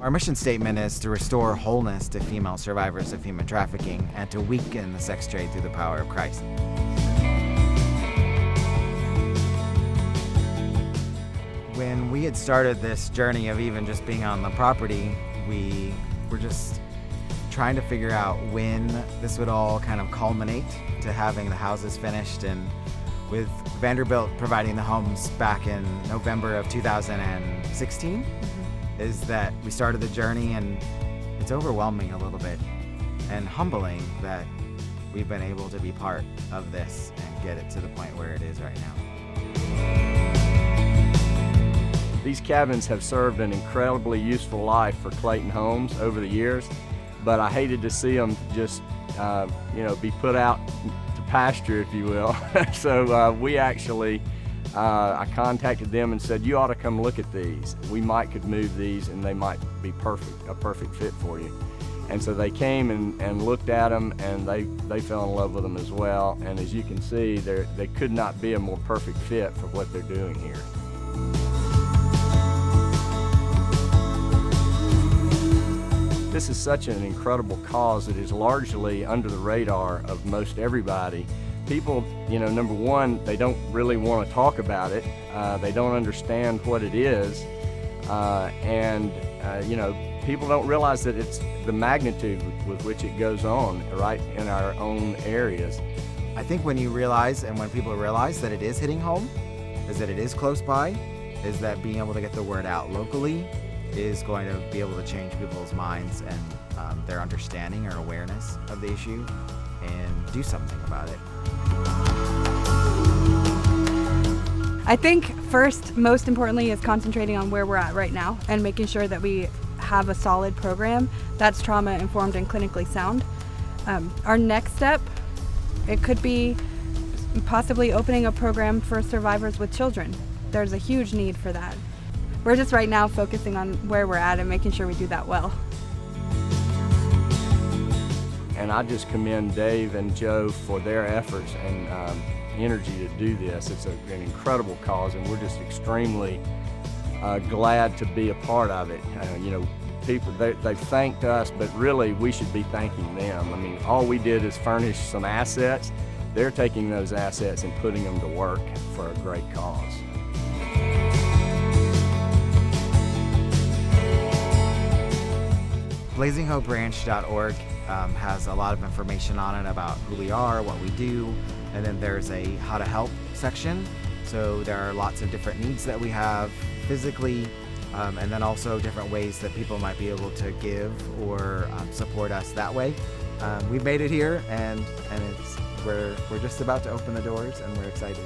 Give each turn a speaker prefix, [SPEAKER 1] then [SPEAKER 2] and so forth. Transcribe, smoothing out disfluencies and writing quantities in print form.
[SPEAKER 1] Our mission statement is to restore wholeness to female survivors of human trafficking and to weaken the sex trade through the power of Christ. When we had started this journey of even just being on the property, we were just trying to figure out when this would all kind of culminate to having the houses finished. And with Vanderbilt providing the homes back in November of 2016, is that we started the journey, and it's overwhelming a little bit and humbling that we've been able to be part of this and get it to the point where it is right now.
[SPEAKER 2] These cabins have served an incredibly useful life for Clayton Homes over the years, but I hated to see them just, be put out to pasture, if you will. So we actually, I contacted them and said, you ought to come look at these. We could move these and they might be a perfect fit for you. And so they came and looked at them, and they fell in love with them as well. And as you can see, they could not be a more perfect fit for what they're doing here. This is such an incredible cause that is largely under the radar of most everybody. People, number one, they don't really want to talk about it. They don't understand what it is. People don't realize that it's the magnitude with which it goes on right in our own areas.
[SPEAKER 1] I think when you realize, and when people realize that it is hitting home, is that it is close by, is that being able to get the word out locally is going to be able to change people's minds and their understanding or awareness of the issue and do something about it.
[SPEAKER 3] I think first, most importantly, is concentrating on where we're at right now and making sure that we have a solid program that's trauma-informed and clinically sound. Our next step, it could be possibly opening a program for survivors with children. There's a huge need for that. We're just right now focusing on where we're at and making sure we do that well.
[SPEAKER 2] And I just commend Dave and Joe for their efforts and energy to do this. It's an incredible cause, and we're just extremely glad to be a part of it. People, they've thanked us, but really we should be thanking them. I mean, all we did is furnish some assets. They're taking those assets and putting them to work for a great cause.
[SPEAKER 1] BlazingHopeRanch.org has a lot of information on it about who we are, what we do, and then there's a how to help section. So there are lots of different needs that we have physically, and then also different ways that people might be able to give or support us that way. We've made it here, and we're just about to open the doors, and we're excited.